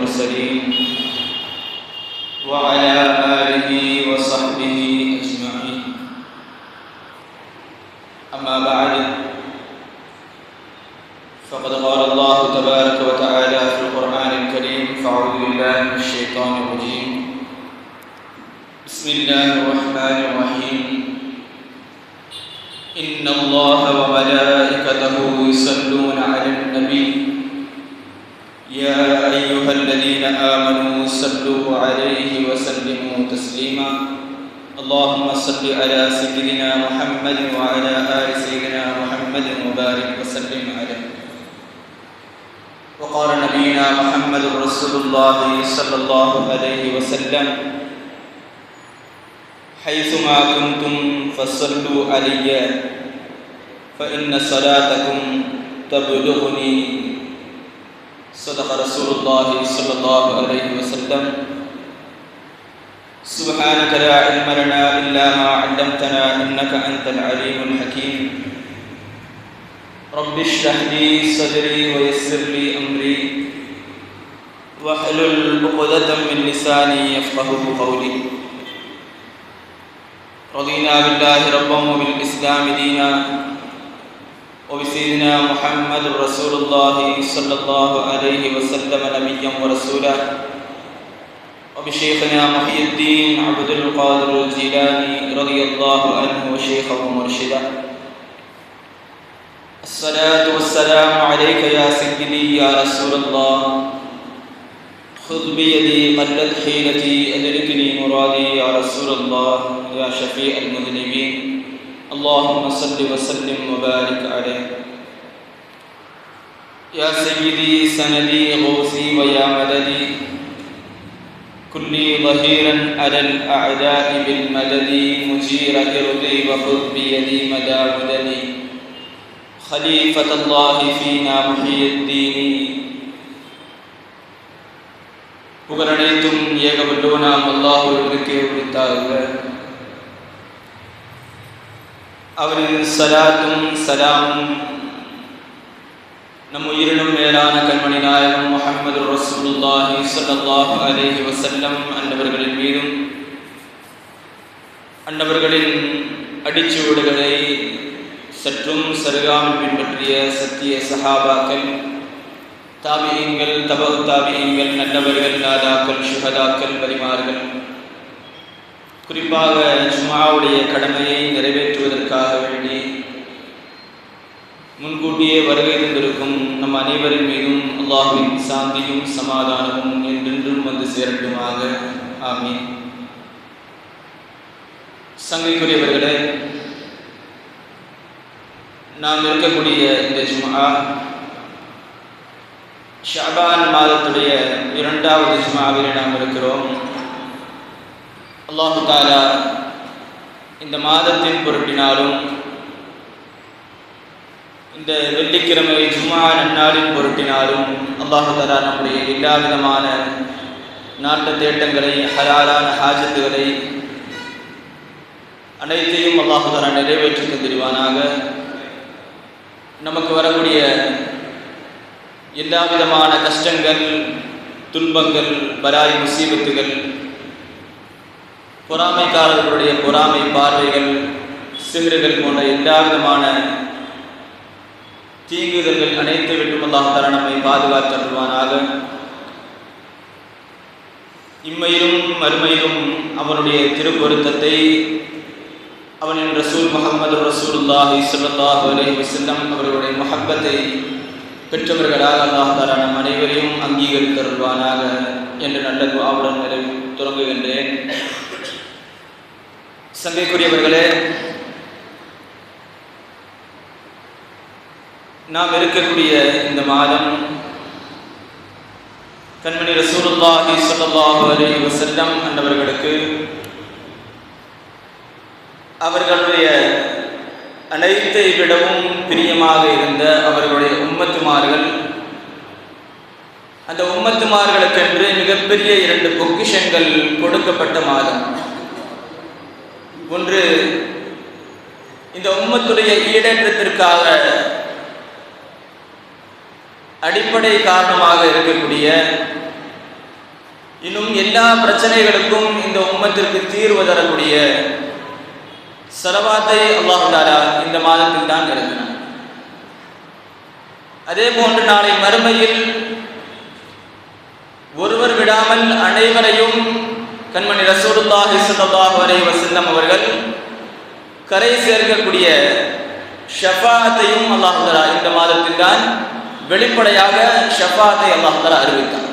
المرسلين وعلى آله وصحبه أجمعين. أما بعد، فقد قال الله تبارك وتعالى في القرآن الكريم: فأعوذ بالله من الشيطان الرجيم. بسم الله الرحمن الرحيم. إن الله وملائكته يصلون على النبي يا أيها الذين آمنوا صلوا عليه وسلموا تسليما. اللهم صل على سيدنا محمد وعلى آل سيدنا محمد وبارك وسلم عليه. وقال نبينا محمد رسول الله صلى الله عليه وسلم: حيثما كنتم فصلوا علي فإن صلاتكم تبلغني. صدق رسول الله صلى الله عليه وسلم. سبحانك لا علم لنا إلا ما علمتنا إنك أنت العليم الحكيم. رب اشرح لي صدري ويسر لي أمري واحلل عقدة من لساني يفقهوا قولي. رضينا بالله ربا وبالإسلام دينا وبسيدنا محمد رسول الله صلى الله عليه وسلم نبيا ورسولا وبشيخنا محي الدين عبد القادر الجيلاني رضي الله عنه شيخا ومرشدا. الصلاة والسلام عليك يا سيدي يا رسول الله. خذ بيدي قلت حيلتي أدركني مرادي يا رسول الله يا شفيع المذنبين. اللهم صل وسلم وبارك عليه. يا سيدي سندي غوثي ويا مددي كلي ظهيرا على الأعداء بالمدد مجير إرضي وخذ بيدي مدى مددي. خليفة الله فينا محي الدين. புகழனைத்தும் ஏகவல்லோனாம் அல்லாஹ்விற்கே உரித்தாக. அவரின் சலாத்தும் சலாமும் நம் உயிரினும் மேலான கண்மணி நாயகம் முஹம்மது ரசூலுல்லாஹி ஸல்லல்லாஹு அலைஹி வஸல்லம் அன்னவர்களின் மீதும், அன்னவர்களின் அடிச்சுவடுகளை சற்றும் சருகாமல் பின்பற்றிய சத்திய சஹாபாக்கள், தாபியீன்கள், தபு தாபியீன்கள், நல்லவர்கள், நாதாக்கள், ஷுஹதாக்கள், வலிமார்கள், குறிப்பாக ஜும்ஆவுடைய கடமையை நிறைவேற்றுவதற்காக வேண்டி முன்கூட்டியே வருகை தந்திருக்கும் நம் அனைவரின் மீதும் அல்லாஹ்வின் சாந்தியும் சமாதானமும் என்றென்றும் வந்து சேரட்டுமாக. ஆமீன். சங்கைக்குரியவர்களே, நாம் இருக்கக்கூடிய இந்த ஜும்ஆ ஷஅபான் மாதத்துடைய 2வது ஜும்ஆவிலே நாம் இருக்கிறோம். அல்லாஹு தஆலா இந்த மாதத்தின் பொருட்டினாலும், இந்த வெள்ளிக்கிழமை ஜும்ஆ நன்னாளின் பொருட்டினாலும் அல்லாஹு தஆலா நம்முடைய எல்லா விதமான நாட்ட தேட்டங்களை, ஹலாலான ஹாஜத்துகளை அனைத்தையும் அல்லாஹு தஆலா நிறைவேற்றி தந்திருவானாக. நமக்கு வரக்கூடிய எல்லா விதமான கஷ்டங்கள், துன்பங்கள், பலாய் முசீபத்துகள், பொறாமைக்காரர்களுடைய பொறாமை பார்வைகள், சிறுகள் போன்ற எல்லா விதமான தீங்குதல்கள் அனைத்து விட்டும் அல்லாஹ் தஆலா நம்மை பாதுகாத்தருள்வானாக. இம்மையிலும் மறுமையிலும் அவனுடைய திருப்பொருத்தத்தை, அவனின் ரசூல் முஹம்மது ரசூலுல்லாஹி ஸல்லல்லாஹு அலைஹி வஸல்லம் அவர்களுடைய முஹப்பத்தை பெற்றவர்களாக அல்லாஹ் தஆலா நம் அனைவரையும் அங்கீகரித்தருள்வானாக என்று நல்ல துஆவுடன் தொடங்குகின்றேன். சங்கைக்குரியவர்களே, நாம் இருக்கக்கூடிய இந்த மாதம் கண்மணி ரசூலுல்லாஹி ஸல்லல்லாஹு அலைஹி வஸல்லம் அன்னவர்களுக்கு அவர்களுடைய அனைத்தை விடவும் பிரியமாக இருந்த அவர்களுடைய உம்மத்துமார்கள், அந்த உம்மத்துமார்களுக்கென்று மிகப்பெரிய 2 பொக்கிஷங்கள் கொடுக்கப்பட்ட மாதம். ஒன்று, இந்த உம்மத்துடைய ஈடேற்றத்திற்காக அடிப்படை காரணமாக இருக்கக்கூடிய எல்லா பிரச்சனைகளுக்கும் இந்த உம்மத்திற்கு தீர்வு தரக்கூடிய ஸலவாத்தை அல்லாஹ் தஆலா இந்த மாதத்தில் தான் இறக்கினார். அதே போன்று நாளை மறுமையில் ஒருவர் விடாமல் அனைவரையும் கண்மணி ரசூலுல்லாஹி ஸல்லல்லாஹு அலைஹி வஸல்லம் அவர்கள் கரை சேர்க்கக்கூடிய ஷஃபாஅத்தையும் அல்லாஹ் தஆலா இந்த மாதத்தில் தான் வெளிப்படையாக ஷஃபாஅத்தை அல்லாஹ் தஆலா அறிவித்தார்.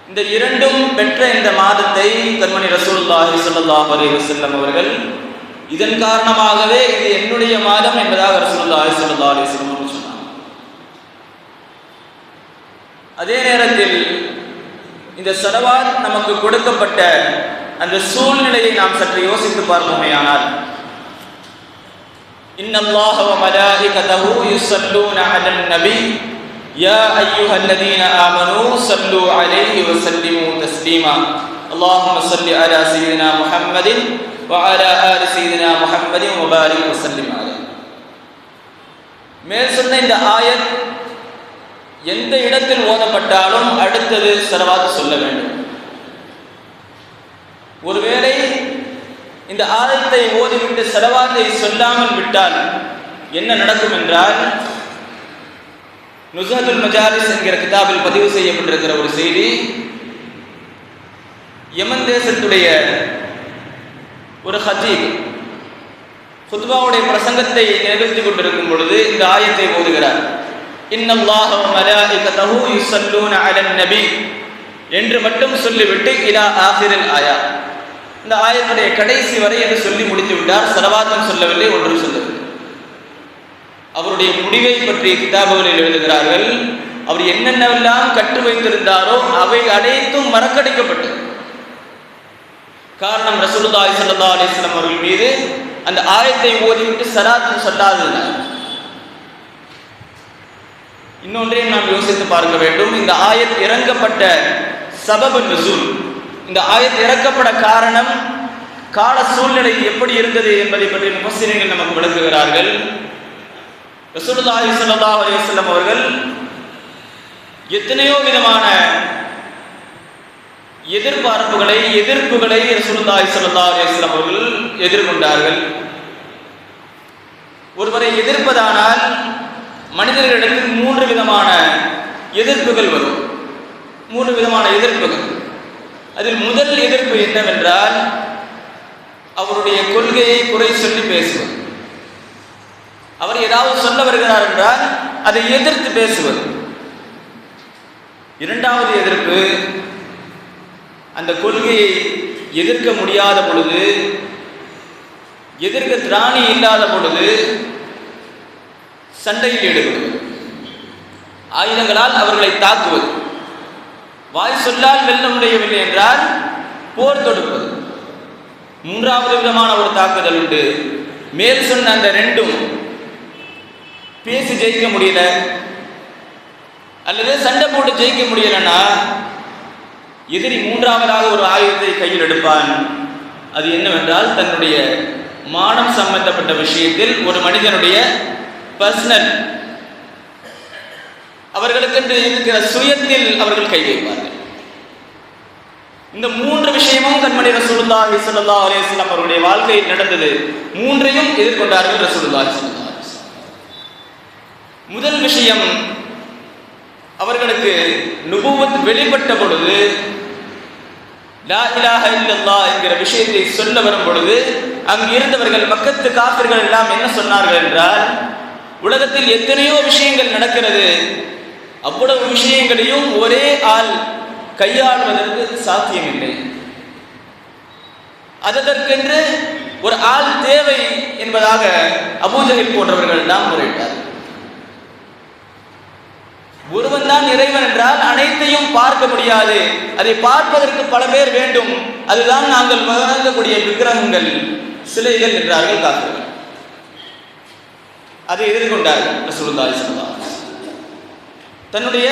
இந்த இரண்டும் பெற்ற இந்த மாதத்தை கண்மணி ரசூலுல்லாஹி ஸல்லல்லாஹு அலைஹி வஸல்லம் அவர்கள் இதன் காரணமாகவே இது என்னுடைய மாதம் என்பதாக ரசூலுல்லாஹி ஸல்லல்லாஹு அலைஹி வஸல்லம் சொன்னார். அதே நேரத்தில் இந்த ஸலவாத் நமக்கு கொடுக்கப்பட்ட அந்த சூழ்நிலையை நாம் சற்று யோசித்து பார்ப்போமேயானால், இன்னல்லாஹ வ மலாயிகதஹு யுஸல்லூன அலன் நபி யா அய்யுஹல்லதீன ஆமனூ ஸல்லூ அலைஹி வ ஸல்லிமூ தஸ்லீமா அல்லாஹும்ம ஸல்லி அலா ஸய்யிதினா முஹம்மதின் வ அலா ஆலி ஸய்யிதினா முஹம்மதின் வ பாரிக் வ ஸல்லிம் அலைஹி. மேல் சொன்ன இந்த ஆயத் எந்த இடத்தில் ஓதப்பட்டாலும் அடுத்தது ஸலவாத் சொல்ல வேண்டும். ஒருவேளை இந்த ஆயத்தை ஓதிவிட்டு ஸலவாத்தை சொல்லாமல் விட்டால் என்ன நடக்கும் என்றால், நுஸஹத்துல் மஜாலிஸ் என்கிற கிதாபில் பதிவு செய்யப்பட்டிருக்கிற ஒரு செய்தி, யமன் தேசத்துடைய ஒரு ஹதீப் குத்பாவுடைய பிரசங்கத்தை நிகழ்த்தி கொண்டிருக்கும் பொழுது இந்த ஆயத்தை ஓதுகிறார். இன்னல்லாஹ வ மலாயிகதஹு யுஸல்லூன அலன் நபி என்று மட்டும் சொல்லிவிட்டு இலா ஆகிரில் ஆயா, இந்த ஆயத்துடைய கடைசி வரை என்று சொல்லி முடித்து விட்டார். ஸலவாத்தும் சொல்லவில்லை, ஒன்றும் சொல்லவில்லை. அவருடைய முடிவை பற்றிய கிதாபுகளில் எழுதுகிறார்கள், அவர் என்னென்னவெல்லாம் கற்று வைத்திருந்தாரோ அவை அனைத்தும் மறக்கடிக்கப்பட்டது. காரணம், ரசூலுல்லாஹி ஸல்லல்லாஹு அலைஹி வஸல்லம் அவர்கள் மீது அந்த ஆயத்தை ஓதிவிட்டு ஸலாத்தும் சொல்லாததுனால. இன்னொன்றையும் நாம் யோசித்து பார்க்க வேண்டும். இந்த ஆயத் இறங்கப்பட்ட சபபு நுஸூல், இந்த ஆயத் இறக்கப்பட காரணம், கால சூழ்நிலை எப்படி இருந்தது என்பதை பற்றி முஃபஸ்ஸிரீன்கள் நமக்கு விளக்குகிறார்கள். ரசூலுல்லாஹி ஸல்லல்லாஹு அலைஹி வஸல்லம் அவர்கள் எத்தனையோ விதமான எதிர்ப்புகளை ரசூலுல்லாஹி ஸல்லல்லாஹு அலைஹி வஸல்லம் அவர்கள் எதிர்கொண்டார்கள். ஒருவரை எதிர்ப்பதானால் மனிதர்களிடத்தில் 3 விதமான எதிர்ப்புகள் வரும். 3 விதமான எதிர்ப்புகள். அதில் முதல் எதிர்ப்பு என்னவென்றால், அவருடைய கொள்கையை குறை சொல்லி பேசுவது. அவர் ஏதாவது சொல்ல வருகிறார் என்றால் அதை எதிர்த்து பேசுவது. இரண்டாவது எதிர்ப்பு, அந்த கொள்கையை எதிர்க்க முடியாத பொழுது, எதிர்க்க திராணி இல்லாத பொழுது சண்டையில் ஈடுபடுவது, ஆயுதங்களால் அவர்களை தாக்குவது, வாய் சொல்லால் வெல்ல முடியவில்லை என்றால் போர் தொடுப்பது. மூன்றாவது விதமான ஒரு தாக்குதல் உண்டு. மேல் சொன்ன அந்த ரெண்டும் பேசி ஜெயிக்க முடியல அல்லது சண்டை போட்டு ஜெயிக்க முடியலன்னா எதிரி மூன்றாவதாக ஒரு ஆயுதத்தை கையில் எடுப்பான். அது என்னவென்றால், தன்னுடைய மானம் சம்பந்தப்பட்ட விஷயத்தில் ஒரு மனிதனுடைய பர்சனல், அவர்களுக்கு இருக்கிற சுயத்தில் அவர்கள் கை வைப்பார்கள். இந்த 3 விஷயமும் கண்மணி ரசூலுல்லாஹி ஸல்லல்லாஹு அலைஹி வஸல்லம் அவருடைய வாழ்க்கையில் நடந்தது. 3ஐயும் எதிர்கொண்டார்கள் ரசூலுல்லாஹி ஸல்லல்லாஹு அலைஹி வஸல்லம். முதல் விஷயம், அவர்களுக்கு நுபுவத் வெளிப்பட்ட பொழுது, லா இலாஹ இல்லல்லாஹ் என்கிற விஷயத்தை சொல்ல வரும் பொழுது, அங்கு இருந்தவர்கள் மக்கத்து காஃபிர்கள் எல்லாம் என்ன சொன்னார்கள் என்றால், உலகத்தில் எத்தனையோ விஷயங்கள் நடக்கிறது, அவ்வளவு விஷயங்களையும் ஒரே ஆள் கையாள்வதற்கு சாத்தியமில்லை, அதற்கென்று ஒரு ஆள் தேவை என்பதாக அபூஜஹல் போன்றவர்கள் எல்லாம் முறையிட்டார். ஒருவன் தான் இறைவன் என்றால் அனைத்தையும் பார்க்க முடியாது, அதை பார்ப்பதற்கு பல பேர் வேண்டும், அதுதான் நாங்கள் வணங்கக்கூடிய விக்கிரகங்கள், சிலைகள் என்றார்கள் காஃபிர்கள். அதை எதிர்கொண்டார்கள் ரசூலுல்லாஹி ஸல்லல்லாஹு அலைஹி வஸல்லம். தன்னுடைய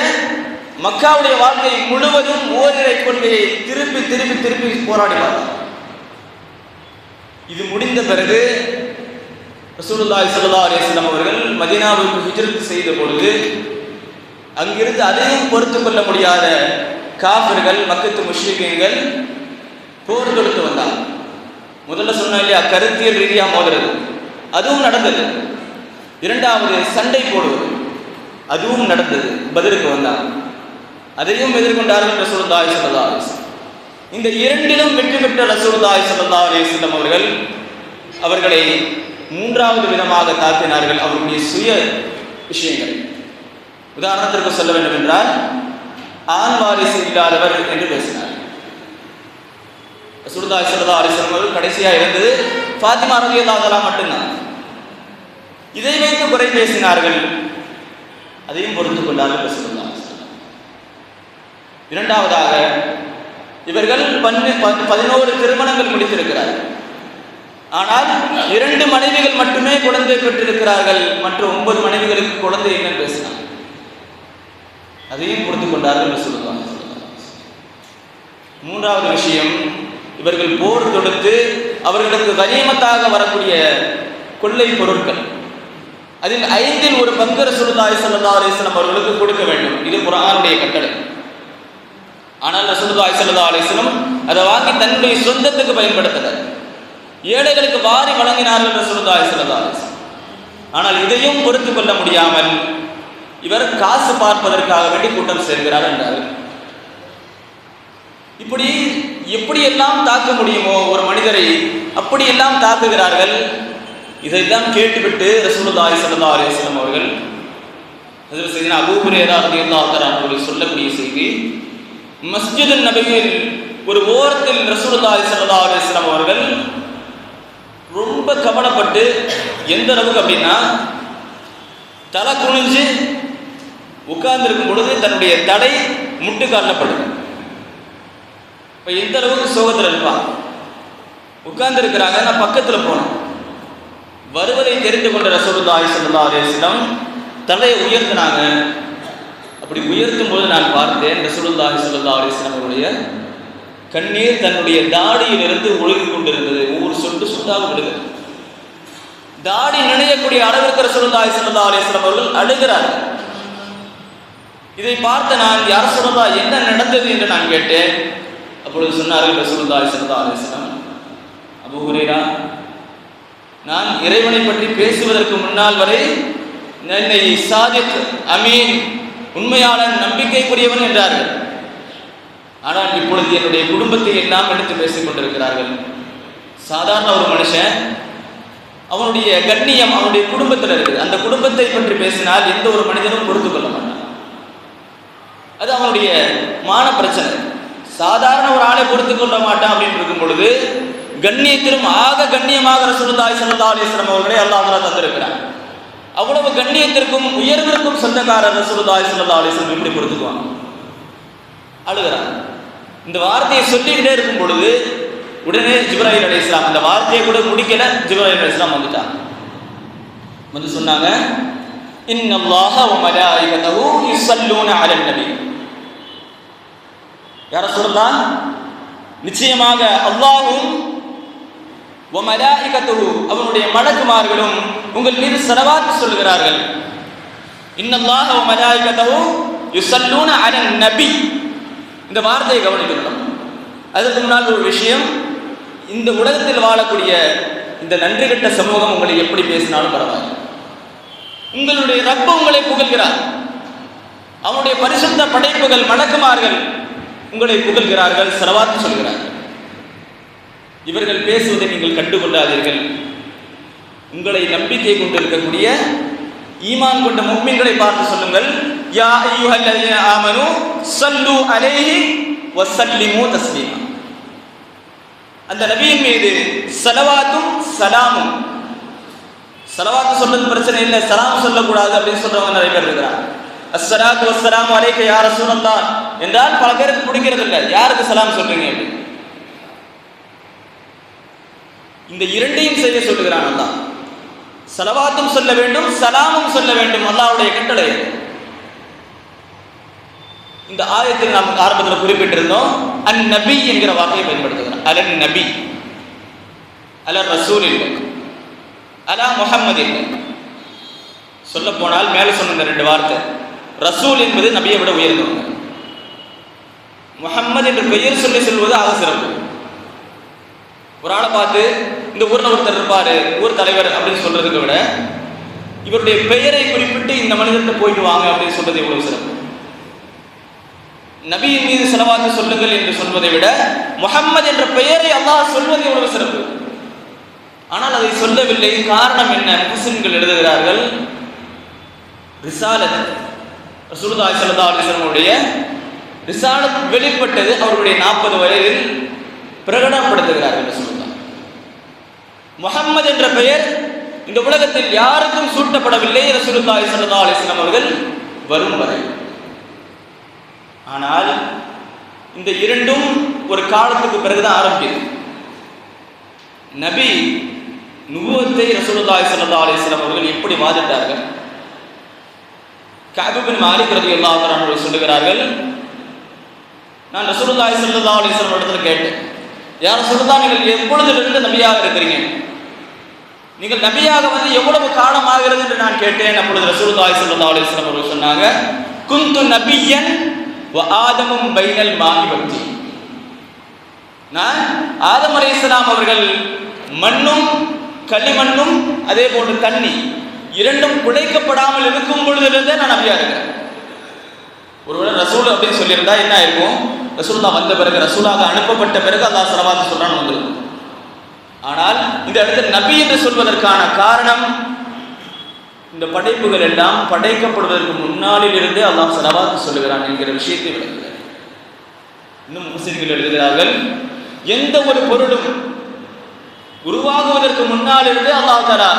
மக்காவுடைய வாழ்க்கை முழுவதும் ஓரிரை கொள்கையை திருப்பி திருப்பி திருப்பி போராடினார். இது முடிந்த பிறகு ரசூலுல்லாஹி ஸல்லல்லாஹு அலைஹி வஸல்லம் அவர்கள் மதீனாவுக்கு ஹிஜ்ரத் செய்த பொழுது, அங்கிருந்து அதையும் பொறுத்து கொள்ள முடியாத காஃபிர்கள் மக்கத்து முஷ்ரிக்கீன்கள் போர் தொடுத்து வந்தாங்க. முதல்ல சொன்ன இல்லையா, கருத்தியல் ரீதியாக மோதுறது, அதுவும் நடந்தது. இரண்டாவது சண்டை போடுவது, அதுவும் நடந்தது. பதிலுக்கு வந்தாங்க, அதையும் எதிர்கொண்டார்கள் ரசூலுல்லாஹி ஸல்லல்லாஹு அலைஹி வஸல்லம். இந்த இரண்டிலும் வெற்றி பெற்ற ரசூலுல்லாஹி ஸல்லல்லாஹு அலைஹி வஸல்லம் அவர்களை மூன்றாவது விதமாக தாக்கினார்கள், அவருடைய சுய விஷயங்கள். உதாரணத்திற்கு சொல்ல வேண்டும் என்றால், ஆண் வாரிசு இல்லாதவர் என்று பேசினார். ரசூலுல்லாஹி ஸல்லல்லாஹு அலைஹி வஸல்லம் அவர்கள் கடைசியாக இருந்தது ஃபாத்திமா ரலியல்லாஹு அன்ஹா மட்டும்தான். இதை வைத்து குறை பேசினார்கள், அதையும் பொறுத்துக் கொண்டார்கள் ரசூலுல்லாஹி ஸல்லல்லாஹு அலைஹி வஸல்லம். இரண்டாவதாக, இவர்கள் 11 திருமணங்கள் முடித்திருக்கிறார்கள். ஆனால் 2 மனைவிகள் மட்டுமே குழந்தை பெற்றிருக்கிறார்கள், மற்ற 9 மனைவிகளுக்கு குழந்தை என்ன பேசினார், அதையும் பொறுத்துக் கொண்டார்கள் ரசூலுல்லாஹி ஸல்லல்லாஹு அலைஹி வஸல்லம். மூன்றாவது விஷயம், இவர்கள் போர் தொடுத்து அவர்களுக்கு கனிமத்தாக வரக்கூடிய கொள்ளை பொருட்கள், அதில் 5இல் ஒரு பங்கு ரசூலுல்லாஹி ஸல்லல்லாஹு அலைஹி வஸல்லம் அவர்களுக்கு கொடுக்க வேண்டும். இது குர்ஆனுடைய கட்டளை. ஆனால் ரசூலுல்லாஹி ஸல்லல்லாஹு அலைஹி வஸல்லம் அதை வாங்கி தன்னுடைய சொந்தத்துக்கு பயன்படுத்தல, ஏழைகளுக்கு வாரி வழங்கினார்கள் ரசூலுல்லாஹி ஸல்லல்லாஹு அலைஹி வஸல்லம். ஆனால் இதையும் பொறுத்து கொள்ள முடியாமல் இவர் காசு பார்ப்பதற்காக வேண்டி கூட்டம் சேர்க்கிறார் என்றார். இப்படி எப்படியெல்லாம் தாக்க முடியுமோ ஒரு மனிதரை அப்படியெல்லாம் தாக்குகிறார்கள். இதையெல்லாம் கேட்டுவிட்டு ரசூலுல்லாஹி ஸல்லல்லாஹு அலைஹி வஸல்லம் அவர்கள் ஹஜ்ரத் சையதுனா அபூ ஹுரைரா ரலியல்லாஹு தஆலா அவர்கள் சொல்லக்கூடிய செய்தி, மஸ்ஜிது நபவியில் ஒரு ஓரத்தில் ரசூலுல்லாஹி ஸல்லல்லாஹு அலைஹி வஸல்லம் அவர்கள் ரொம்ப கவலைப்பட்டு, எந்த அளவுக்கு அப்படின்னா, தலை குனிஞ்சு உட்கார்ந்துருக்கும் பொழுது தன்னுடைய தலை முட்டுக்காட்டப்படுது. இப்போ எந்த அளவுக்கு சோகத்தில் இருப்பான், உட்கார்ந்து இருக்கிறாங்க. நான் பக்கத்தில் போனேன், வருவதை தெரிந்து கொண்ட ரசூலுல்லாஹி ஸல்லல்லாஹு அலைஹி வஸல்லம் தலையை உயர்த்தினாங்க. அப்படி உயர்த்தும் போது நான் பார்த்தேன், ரசூலுல்லாஹி ஸல்லல்லாஹு அலைஹி வஸல்லம் அவருடைய கண்ணீர் தன்னுடைய தாடியிலிருந்து ஒழுகி கொண்டிருந்தது. ஒவ்வொரு சொட்டு சொட்டாக விடுகிறது. தாடி நினையக்கூடிய அளவிற்கு ரசூலுல்லாஹி ஸல்லல்லாஹு அலைஹி வஸல்லம் அவர்கள் அழுகிறார்கள். இதை பார்த்த நான், யா ரசூலல்லாஹ் என்ன நடந்தது என்று நான் கேட்டேன். அப்பொழுது சொன்னார்கள் ரசூலுல்லாஹி ஸல்லல்லாஹு அலைஹி வஸல்லம், அபூ ஹுரைரா, நான் இறைவனை பற்றி பேசுவதற்கு முன்னால் வரை என்னை சாதிக், அமீன், உண்மையாளன், நம்பிக்கைக்குரியவன் என்றார்கள். ஆனால் இப்பொழுது என்னுடைய குடும்பத்தை எல்லாம் எடுத்து பேசிக் கொண்டிருக்கிறார்கள். சாதாரண ஒரு மனுஷன், அவனுடைய கண்ணியம் அவனுடைய குடும்பத்தில் இருக்குது. அந்த குடும்பத்தை பற்றி பேசினால் எந்த ஒரு மனிதனும் பொறுத்து கொள்ள மாட்டான். அது அவனுடைய மான பிரச்சனை. சாதாரண ஒரு ஆளை பொறுத்து கொள்ள மாட்டான் அப்படின்னு இருக்கும் பொழுது, கண்ணியத்திலும் ஆக கண்ணியமாக ரசூலுல்லாஹி ஸல்லல்லாஹு அலைஹி வஸல்லம் அவர்களை அல்லாஹ் தஆலா தந்திருக்கிறான். அவ்வளவு கண்ணியத்திற்கும் உயர்விற்கும் சொந்தக்காரர் ரசூலுல்லாஹி ஸல்லல்லாஹு அலைஹி வஸல்லம் எப்படி பொறுத்துக்குவாங்க? அழுகிறான். இந்த வார்த்தையை சொல்லிக்கிட்டே இருக்கும் பொழுது உடனே ஜிப்ராயில் அலைஹிஸ்ஸலாம், இந்த வார்த்தையை கூட முடிக்கல, ஜிப்ராயில் அலைஹிஸ்ஸலாம் வந்துட்டாங்க. வந்து சொன்னாங்க, இன்னல்லாஹ வ மலாயிகத்தஹு யுஸல்லூன அலன் நபி. யா ரசூலல்லாஹ், நிச்சயமாக அல்லாஹ்வும் வ மலாயிகத்தஹு, அவனுடைய மலக்குமார்களும் உங்கள் மீது ஸலவாத் சொல்கிறார்கள். இன்னல்லாஹ வ மலாயிகத்தஹு யுஸல்லூன அலன் நபி. இந்த வார்த்தையை கவனிக்கணும். அதற்கு முன்னால் ஒரு விஷயம், இந்த உலகத்தில் வாழக்கூடிய இந்த நன்றி கெட்ட சமூகம் உங்களை எப்படி பேசினாலும் பரவாயில்லை, உங்களுடைய ரப்பு உங்களை புகழ்கிறார். அவனுடைய பரிசுத்த படைப்புகள், மலக்குமார்கள் உங்களை புகழ்கிறார்கள், ஸலவாத் சொல்கிறார்கள். இவர்கள் பேசுவதை நீங்கள் கண்டுகொள்ளாதீர்கள். உங்களை நம்பிக்கை கொண்டு இருக்கக்கூடிய ஈமான் கொண்ட முஃமின்களை பார்த்து சொல்லுங்கள், யா அய்யுஹல்லதீன ஆமனூ ஸல்லு அலைஹி வ ஸல்லிமு தஸ்லீமா. அந்த நபியின் மீது ஸலவாத்தும் ஸலாமும், ஸலவாத்து சொல்றது பிரச்சனை இல்லை, ஸலாம் சொல்லக்கூடாது அப்படின்னு சொல்றவங்க நிறைய பேர் இருக்கிறாங்க. அஸ்ஸலாத்து வஸ்ஸலாமு அலைக்க யா ரசூலல்லாஹ் என்றால் பல பேருக்கு பிடிக்கிறது இல்லை. யாருக்கு சலாம் சொல்றீங்க அப்படி? இந்த இரண்டையும் செய்ய சொல்லுகிறான் அல்லாஹ். ஸலவாத்தும் சொல்ல வேண்டும், ஸலாமும் சொல்ல வேண்டும், அல்லாஹ்வுடைய கட்டளை. இந்த ஆயத்தில் நாம் ஆரம்பத்தில் குறிப்பிட்டிருந்தோம், அன் நபி என்கிற வார்த்தையை பயன்படுத்துகிறோம். அலன் நபி, அலர் ரசூல் இல்லை, அலா முஹம்மது இல்லை. சொல்ல போனால் மேலே சொன்ன இந்த ரெண்டு வார்த்தை, ரசூல் என்பது நபியை விட உயர்ந்தவங்க, முஹம்மது என்ற பெயர் சொல்லி சொல்வது ஆக சிறப்பு. ஒரு ஆளை பார்த்து இந்த ஊரில் ஒருத்தர் இருப்பார், ஊர் தலைவர் அப்படின்னு சொல்றதுக்கு விட இவருடைய பெயரை குறிப்பிட்டு இந்த மனிதர்கிட்ட போயிட்டு வாங்க அப்படின்னு சொல்றது எவ்வளவு சிறப்பு. நபியின் மீது ஸலவாத்து சொல்லுங்கள் என்று சொல்வதை விட முஹம்மது என்ற பெயரை அல்லாஹ் சொல்வது எவ்வளவு சிறப்பு. ஆனால் அதை சொல்லவில்லை. காரணம் என்ன? முஸ்லிம்கள் எழுதுகிறார்கள், ரிசாலத் ரசூலுல்லாஹி ஸல்லல்லாஹு அலைஹி வஸல்லம் உடைய ரிசாலத் வெளிப்பட்டது அவருடைய 40 வயதில் பிரகடனப்படுத்துகிறார்கள் ரசூலுல்லாஹ். முஹம்மது என்ற பெயர் இந்த உலகத்தில் யாருக்கும் சூட்டப்படவில்லை ரசூலுல்லாஹி ஸல்லல்லாஹு அலைஹி வஸல்லம் அவர்கள் வரும் வரை. ஆனால் இந்த இரண்டும் ஒரு காலத்துக்கு பிறகுதான் ஆரம்பிக்குது. நபி நுபுவத்தை ரசூலுல்லாஹி ஸல்லல்லாஹு அலைஹி வஸல்லம் அவர்கள் எப்படி வாதிட்டார்கள்? கஅப் பின் மாலிக் ரலியல்லாஹு தஆலா அவர்கள் சொல்லுகிறார்கள், நான் ரசூலுல்லாஹி ஸல்லல்லாஹு அலைஹி வஸல்லம் இடத்துல கேட்டேன், யா ரசூலுல்லாஹ், நீங்கள் எப்பொழுதிலிருந்து நபியாக இருக்கிறீங்க? நீங்கள் நபியாக வந்து எவ்வளவு காலம் ஆகிறது என்று நான் கேட்டேன். அப்பொழுது ரசூலுல்லாஹி ஸல்லல்லாஹு அலைஹி வஸல்லம் அவர்கள் சொன்னாங்க, குந்து நபியன் வ ஆதமும் பைனல் மாஇ வத்தி. நான் ஆதம் அலைஹிஸ்ஸலாம் அவர்கள் மண்ணும் களிமண்ணும் அதே போன்று தண்ணி இரண்டும் குழைக்கப்படாமல் இருக்கும் பொழுதிலிருந்தே நான் நபியா இருக்கிறேன். ஒருவேளை ரசூல் அப்படின்னு சொல்லியிருந்தா என்ன இருக்கும்? ரசூலுல்லாஹ் வந்த பிறகு, ரசூலாக அனுப்பப்பட்ட பிறகு அல்லாஹ் ஸலவாத்து சொல்றான்னு வந்திருக்கும். ஆனால் இந்த இடத்தில் நபி என்று சொல்வதற்கான காரணம், இந்த படைப்புகள் எல்லாம் படைக்கப்படுவதற்கு முன்னாளில் இருந்தே அல்லாஹ் ஸலவாத்து சொல்லுகிறான் என்கிற விஷயத்தை விளக்குகிறார். இன்னும் முஃபஸ்ஸிர்கள் எழுதுகிறார்கள், எந்த ஒரு பொருளும் உருவாகுவதற்கு முன்னால் இருந்து அல்லாஹ் தஆலா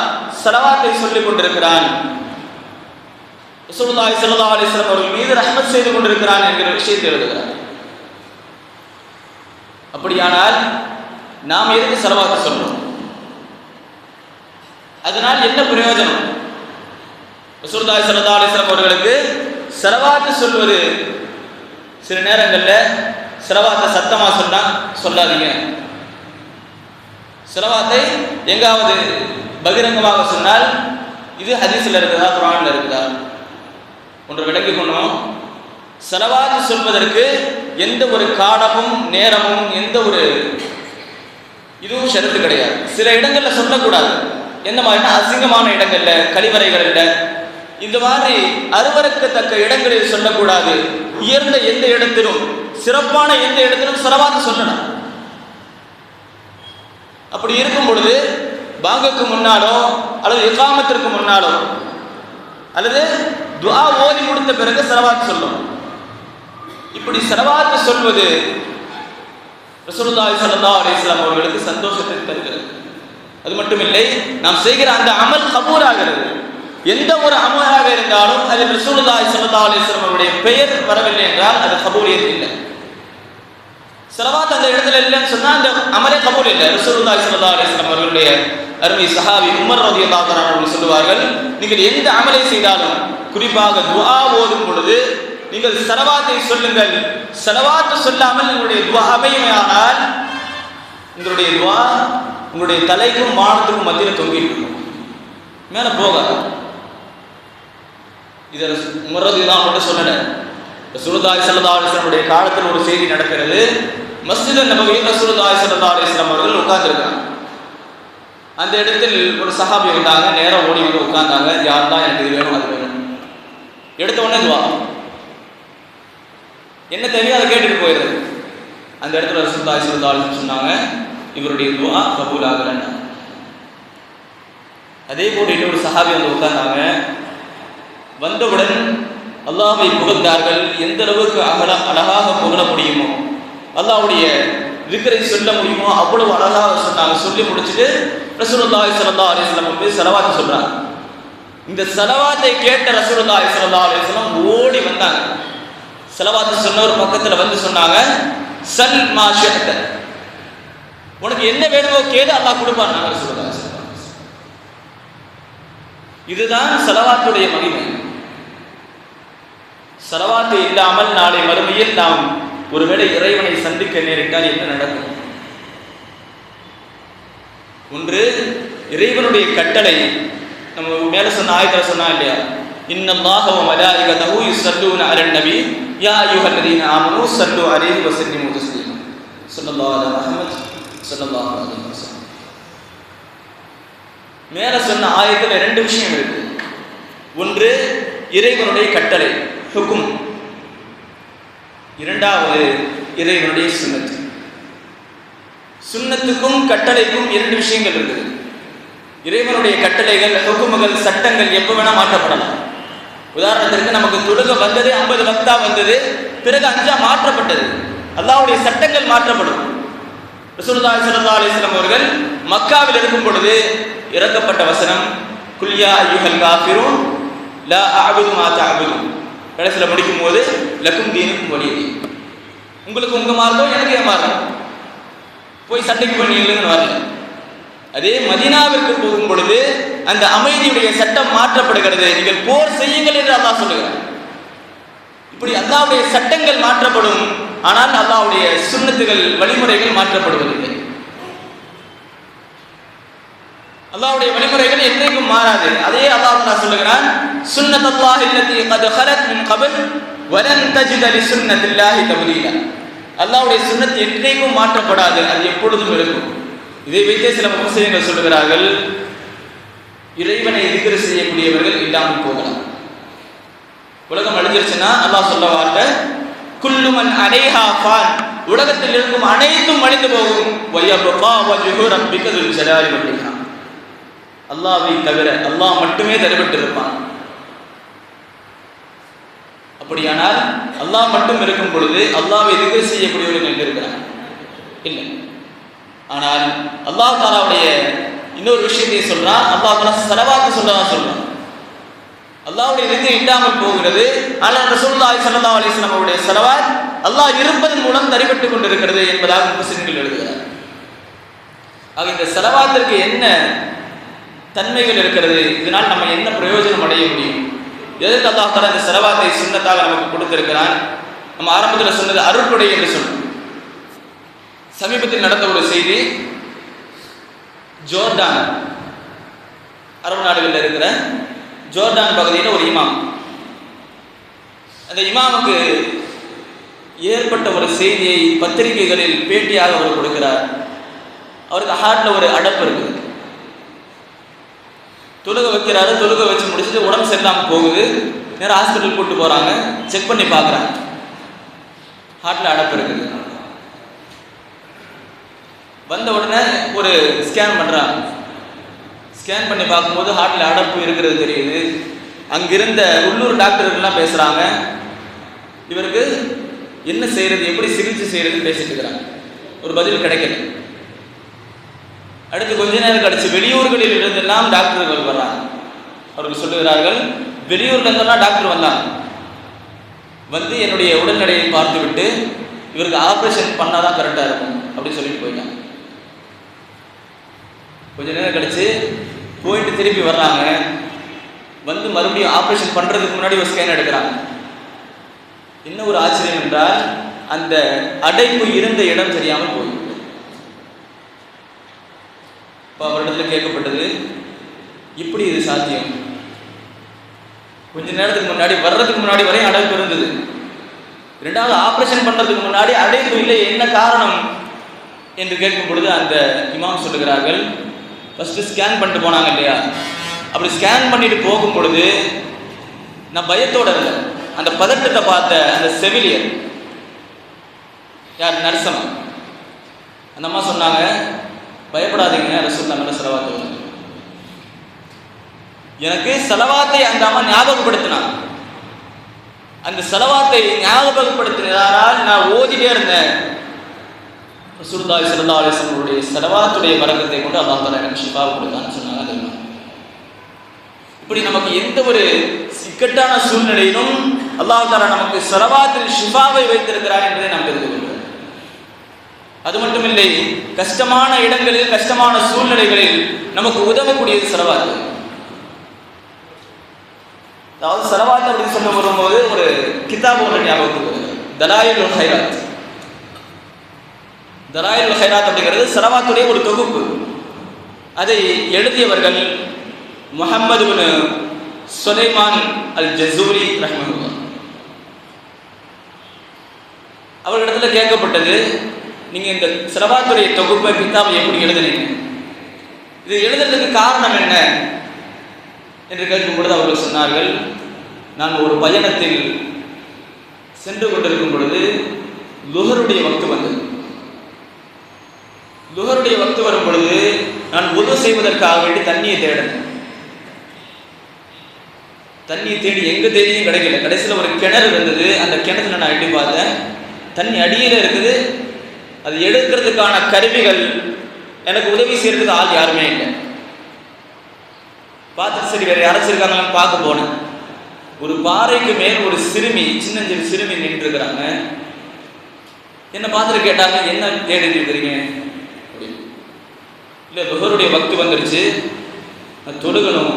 ஸலவாத்தை சொல்லிக் கொண்டிருக்கிறான், ரசூலுல்லாஹி ஸல்லல்லாஹு அலைஹி வஸல்லம் அவர்கள் மீது ரஹ்மத் செய்து கொண்டிருக்கிறான் என்கிற விஷயத்தை எழுதுகிறார். அப்படியானால் நாம் எதுக்கு ஸலவாத்து சொல்றோம்? அதனால் என்ன பிரயோஜனம்? ரசூலுல்லாஹி ஸல்லல்லாஹு அலைஹி வஸல்லம் அவர்களுக்கு ஸலவாத்து சொல்வது, சில நேரங்களில் ஸலவாத்தை சத்தமா சொன்னா சொல்லாதீங்க, ஸலவாத்தை எங்காவது பகிரங்கமாக சொன்னால் இது ஹதீஸ்ல இருக்குதா குர்ஆன்ல இருக்குதா? ஒன்று விளங்கிக் கொள்ளணும். ஸலவாத்து சொல்வதற்கு எந்த ஒரு காலமும் நேரமும் எந்த ஒரு இதுவும் ஷரத்து கிடையாது. சில இடங்கள்ல சொல்லக்கூடாது. எந்த மாதிரினா அசிங்கமான இடங்கள்ல, கழிவறைகள்ல, இந்த மாதிரி அருவருக்கத்தக்க இடங்களில் சொல்லக்கூடாது. உயர்ந்த எந்த இடத்திலும், சிறப்பான எந்த இடத்திலும் ஸலவாத்து சொல்லணும். அப்படி இருக்கும் பொழுது பாங்குக்கு முன்னாலோ அல்லது இகாமத்திற்கு முன்னாலோ அல்லது துஆ ஓதி முடித்த பிறகு ஸலவாத்து சொல்லணும். இப்படி ஸலவாத்து சொல்வது ரசூலுல்லாஹி ஸல்லல்லாஹு அலைஹி வஸல்லம் அவர்களுக்கு சந்தோஷத்தை தருகிறது. அது மட்டுமில்லை, நாம் செய்கிற அந்த அமல் கபூலாகிறது. எந்த ஒரு அமலாக இருந்தாலும் அதில் ரசூலுல்லாஹி ஸல்லல்லாஹு அலைஹி வஸல்லம் அவருடைய பெயர் வரவில்லை என்றால் அது கபூலியத் இல்லை. ஸலவாத் அந்த இடத்துல இல்லைன்னு சொன்னா அந்த அமலே கபூல் இல்லை. ரசூலுல்லாஹி ஸல்லல்லாஹு அலைஹி வஸல்லம் அவர்களுடைய அருமை சஹாபி உமர் ரலியல்லாஹு தஆலா அவர்கள் சொல்லுவார்கள், நீங்கள் எந்த அமலை செய்தாலும், குறிப்பாக துஆ ஓதும் பொழுது நீங்கள் ஸலவாத்தை சொல்லுங்கள். ஸலவாத்து சொல்லாமல் உங்களுடைய துஆ அமையுமானால் உங்களுடைய துஆ உங்களுடைய தலைக்கும் வானத்துக்கும் மத்தியில் தொங்கிட்டு இருக்கும், மேலே போகாது. இதை உமர் ரலியல்லாஹு மட்டும் சொல்லல, ரசூலுல்லாஹி ஸல்லல்லாஹு அலைஹி வஸல்லம் காலத்தில் ஒரு செய்தி நடக்கிறது. மஸ்ஜித் நபவியில் ரசூலுல்லாஹி ஸல்லல்லாஹு அலைஹி வஸல்லம் அவர்கள் உட்கார்ந்திருக்காங்க. அந்த இடத்தில் ஒரு சஹாபி வந்தாங்க, நேரம் ஓடி வந்து உட்கார்ந்தாங்க. யார் தான் எனக்கு இது வேணும் அது வேணும், எடுத்த உடனே துவா, என்ன தெரியும் அதை கேட்டுட்டு போயிடுறது. அந்த இடத்துல ரசூலுல்லாஹி ஸல்லல்லாஹு அலைஹி வஸல்லம் சொன்னாங்க, இவருடைய துவா கபூல் ஆகலன்னு. அதே போல் இன்னொரு சஹாபி வந்து உட்கார்ந்தாங்க. வந்தவுடன் அல்லாஹ்வை புகழ்ந்தார்கள். எந்த அளவுக்கு அழகாக புகழ முடியுமோ, அல்லாஹ்வுடைய திக்ரை சொல்ல முடியுமோ அவ்வளவு அழகாக சொன்னாங்க. சொல்லி முடிச்சுட்டு ரசூலுல்லாஹி ஸல்லல்லாஹு அலைஹி வஸல்லம் போய் ஸலவாத் சொல்றாங்க. இந்த ஸலவாத்தை கேட்ட ரசூலுல்லாஹி ஸல்லல்லாஹு அலைஹி வஸல்லம் ஓடி வந்தாங்க. ஸலவாத் சொன்னவர் பக்கத்துல வந்து சொன்னாங்க, சல் மா ஷஅத, உனக்கு என்ன வேணுமோ கேளு, அல்லாஹ் கொடுப்பான். ரசூலுல்லாஹி ஸல்லல்லாஹு அலைஹி வஸல்லம். இதுதான் ஸலவாத்துடைய மகிமை. ஸலவாத்து இல்லாமல் நாளை மறுமையில் நாம் ஒருவேளை இறைவனை சந்திக்க நேரிட்டால் என்ன நடக்கும்? ஒன்று, இறைவனுடைய கட்டளை நம்ம மேல சொன்ன ஆயத்துல சொன்னா இல்லையா, இன்னல்லாஹ வ மலாயிகத்தஹு யுஸல்லூன அலன் நபி யா அய்யுஹல்லதீன ஆமனூ ஸல்லு அலைஹி வஸல்லிமு தஸ்லீமா ஸல்லல்லாஹு அலைஹி முஹம்மத் ஸல்லல்லாஹு அலைஹி வஸல்லம். மேல சொன்ன ஆயத்துல ரெண்டு விஷயம் இருக்கு. ஒன்று இறைவனுடைய கட்டளை ஹுக்கும், இரண்டாவது இறைவனுடைய சுன்னத். சுன்னத்துக்கும் கட்டளைக்கும் இரண்டு விஷயங்கள் இருக்குது. இறைவனுடைய கட்டளைகள் ஹுக்குமுகள் சட்டங்கள் எப்ப வேணா மாற்றப்படலாம். உதாரணத்திற்கு நமக்கு தொழுகை வந்தது 50 வக்தா வந்தது, பிறகு 5 மாற்றப்பட்டது. அல்லாஹ்வுடைய சட்டங்கள் மாற்றப்படும். ரசூலுல்லாஹி ஸல்லல்லாஹு அலைஹி வஸல்லம் அவர்கள் மக்காவில் இருக்கும் பொழுது இறக்கப்பட்ட வசனம் குல் யா அய்யுஹல் காஃபிரூன் லா அஅபுது மா தஅபுதுன். கடைசியில் முடிக்கும் போது லக்கும் தீனுக்கும் வலிய தீன், உங்களுக்கு உங்க மார்க்கம் எனக்கு என் மார்க்கம், போய் சட்டைக்கு போய் நீங்களும் வரல. அதே மதீனாவிற்கு போகும் பொழுது அந்த அமைதியுடைய சட்டம் மாற்றப்படுகிறது. நீங்கள் போர் செய்யுங்கள் என்று அல்லாஹ் சொல்லுகிறார். இப்படி அல்லாஹ்வுடைய சட்டங்கள் மாற்றப்படும், ஆனால் அல்லாஹ்வுடைய சுன்னத்துகள் வழிமுறைகள் மாற்றப்படுவதில்லை. அல்லாஹ்வுடைய வழிமுறைகள் என்றைக்கும் மாறாது. அதே அல்லாஹ் சொல்லுகிறான் சுன்னத்துல்லாஹி அல்லதி கத் கலத் மின் கப்ல் வலன் தஜித லிசுன்னத்தில்லாஹி தப்தீலா. அல்லாஹ்வுடைய சுன்னத் என்றைக்கும் மாற்றப்படாது, அது எப்பொழுதும் இருக்கும். இதை வைத்தே சில முஃபஸ்ஸிரீன்கள் சொல்லுகிறார்கள், இறைவனை திக்ர் செய்யக்கூடியவர்கள் இல்லாமல் போகலாம். உலகம் அழிஞ்சிருச்சுன்னா அல்லாஹ் சொல்ல வார்த்தை குல்லு மன் அலைஹா ஃபான், உலகத்தில் இருக்கும் அனைத்தும் அழிந்து போகும். வயப்கா வஜ்ஹு ரப்பிக துல் ஜலாலி வல் இக்ராம், அல்லாஹ்வை தவிர அல்லாஹ் மட்டுமே தரப்பட்டு இருப்பான். அப்படியானால் அல்லாஹ் மட்டும் இருக்கும் பொழுது அல்லாஹ்வை திக்ர் செய்யக்கூடியவர்கள் எங்க இருக்கிறாங்க? இல்லை. ஆனால் அல்லாஹ் தஆலாவுடைய இன்னொரு விஷயத்தை சொல்றான். அல்லாஹ் தஆலா ஸலவாத் சொல்றான். அல்லாஹ்வுடைய திக்ர் இல்லாமல் போகிறது. ஆனால் ரசூலுல்லாஹி ஸல்லல்லாஹு அலைஹி வஸல்லம் அவருடைய ஸலவாத் அல்லாஹ் இருப்பதன் மூலம் தரிபட்டு கொண்டிருக்கிறது என்பதாக முஃபஸ்ஸிரீன்கள் எழுதுகிறார். ஆக இந்த ஸலவாத்திற்கு என்ன தன்மைகள் இருக்கிறது, இதனால் நம்ம என்ன பிரயோஜனம் அடைய முடியும், எதற்கு அல்லாஹ் தஆலா இந்த ஸலவாத்தை சுன்னத்தாக நமக்கு கொடுத்திருக்கிறான்? நம்ம ஆரம்பத்தில் சொன்னது அருட்கொடை என்று சொன்னோம். சமீபத்தில் நடந்த ஒரு செய்தி, ஜோர்டான் அரபு நாடுகளில் இருக்கிற ஜோர்டான் பகுதியில் ஒரு இமாம், அந்த இமாமுக்கு ஏற்பட்ட ஒரு செய்தியை பத்திரிகைகளில் பேட்டியாக அவர் கொடுக்கிறார். அவருக்கு ஹார்ட்ல ஒரு அடப்பு இருக்குது. தொழுகை வைக்கிறாரு, தொழுகை வச்சு முடிச்சுட்டு உடம்பு சரியில்லாமல் போகுது. நேரம் ஹாஸ்பிட்டல் கூப்பிட்டு போறாங்க, செக் பண்ணி பார்க்குறாங்க, ஹார்ட்ல அடப்பு இருக்குது. வந்த உடனே ஒரு ஸ்கேன் பண்றாங்க. ஸ்கேன் பண்ணி பார்க்கும்போது ஹார்ட்ல அடப்பு இருக்கிறது தெரியுது. அங்கிருந்த உள்ளூர் டாக்டர்கள்லாம் பேசுறாங்க. இவருக்கு என்ன செய்யறது, எப்படி சிகிச்சை செய்யறதுன்னு பேசிட்டு இருக்கிறாங்க. ஒரு பதில் கிடைக்கல. அடுத்து கொஞ்ச நேரம் கழிச்சு வெளியூர்களில் இருந்தெல்லாம் டாக்டர்கள் வர்றாங்க. அவர்கள் சொல்லுகிறார்கள், வெளியூர்ல இருந்தெல்லாம் டாக்டர் வந்தாங்க. வந்து என்னுடைய உடல்நிலையை பார்த்து விட்டு இவருக்கு ஆப்ரேஷன் பண்ணாதான் கரெக்டா இருக்கும் அப்படின்னு சொல்லிட்டு போயிட்டாங்க. கொஞ்ச நேரம் கழிச்சு போயிட்டு திருப்பி வர்றாங்க. வந்து மறுபடியும் ஆப்ரேஷன் பண்றதுக்கு முன்னாடி ஒரு ஸ்கேன் எடுக்கிறாங்க. என்ன ஒரு ஆச்சரியம் என்றால், அந்த அடைப்பு இருந்த இடம் தெரியாமல் போய் அவரிடத்துல கேட்கப்பட்டது, இப்படி இது சாத்தியம்? கொஞ்ச நேரத்துக்கு முன்னாடி வர்றதுக்கு முன்னாடி வரையும் அடைப்பு இருந்தது, இரண்டாவது ஆப்ரேஷன் பண்றதுக்கு முன்னாடி அடைப்பு இல்லை, என்ன காரணம் என்று கேட்கும் பொழுது அந்த இமாம் சொல்லுகிறார்கள், ஃபர்ஸ்ட் ஸ்கேன் பண்ணிட்டு போனாங்க இல்லையா, அப்படி ஸ்கேன் பண்ணிட்டு போகும் பொழுது நான் பயத்தோட இல்லை, அந்த பதட்டத்தை பார்த்த அந்த செவிலியர், யார், நர்சமா, அந்த அம்மா சொன்னாங்க, பயப்படாதீங்க, ரசூலுல்லாஹ் நல்ல ஸலவாத் வருது. எனக்கு ஸலவாத்தை அந்த அம்மா ஞாபகப்படுத்தினாங்க. அந்த ஸலவாத்தை ஞாபகப்படுத்தினால் நான் ஓதிட்டே இருந்தேன். ரசூலுல்லாஹி ஸல்லல்லாஹு அலைஹி வஸல்லம் ஸலவாத்துடைய பரக்கத்தை கொண்டு அல்லாஹ் தஆலா எனக்கு ஷிஃபா கொடுத்தான்னு சொன்னாங்க. இப்படி நமக்கு எந்த ஒரு இக்கட்டான சூழ்நிலையிலும் அல்லாஹ் தஆலா நமக்கு ஸலவாத்தில் ஷிஃபாவை வைத்திருக்கிறார் என்பதை நாம் தெரிந்து கொள்கிறோம். அது மட்டுமில்லை, கஷ்டமான இடங்களில், கஷ்டமான சூழ்நிலைகளில் நமக்கு உதவக்கூடியது ஸலவாத். அதாவது ஸலவாத் அப்படின்னு சொல்ல வரும்போது ஒரு கிதாப் ஒன்று ஞாபகத்துக்கு வருது, தலாயிலுல் ஹைராத். தலாயிலுல் ஹைராத் அப்படிங்கிறது ஸலவாத்துடைய ஒரு தொகுப்பு. அதை எழுதியவர்கள் முஹம்மது பின் சுலைமான் அல் ஜஸூரி ரஹ்மத்துல்லாஹ். அவர்களிடத்துல கேட்கப்பட்டது, நீங்கள் இந்த ஸலவாத்துடைய தொகுப்பை கிதாபை எப்படி எழுதுனீங்க, இது எழுதுறதுக்கு காரணம் என்ன என்று கேட்கும் பொழுது அவர்கள் சொன்னார்கள், நான் ஒரு பயணத்தில் சென்று கொண்டிருக்கும் பொழுது லுஹருடைய வக்து வந்தது. லுஹருடைய வக்து வரும் பொழுது நான் உது செய்வதற்காக வேண்டி தண்ணியை தேடினேன். தண்ணியை தேடி எங்க தேடியும் கிடைக்கல. கடைசியில் ஒரு கிணறு இருந்தது. அந்த கிணத்துல நான் எட்டி பார்த்தேன், தண்ணி அடியில் இருக்குது. அது எடுக்கிறதுக்கான கருவிகள், எனக்கு உதவி செய்யறதுக்கு ஆள் யாருமே இல்லை. பார்த்துட்டு சரி வேற யாராச்சும் இருக்காங்களான்னு பார்க்க போனேன். ஒரு பாறைக்கு மேல் ஒரு சிறுமி, சின்னஞ்சிறு சிறுமி நின்று இருக்கிறாங்க. என்ன பார்த்துட்டு கேட்டாங்க, என்ன தேடிட்டு இருக்கிறீங்க அப்படின்னு. இல்லை, துஹருடைய வக்து வந்துருச்சு, நான் தொழுகணும்,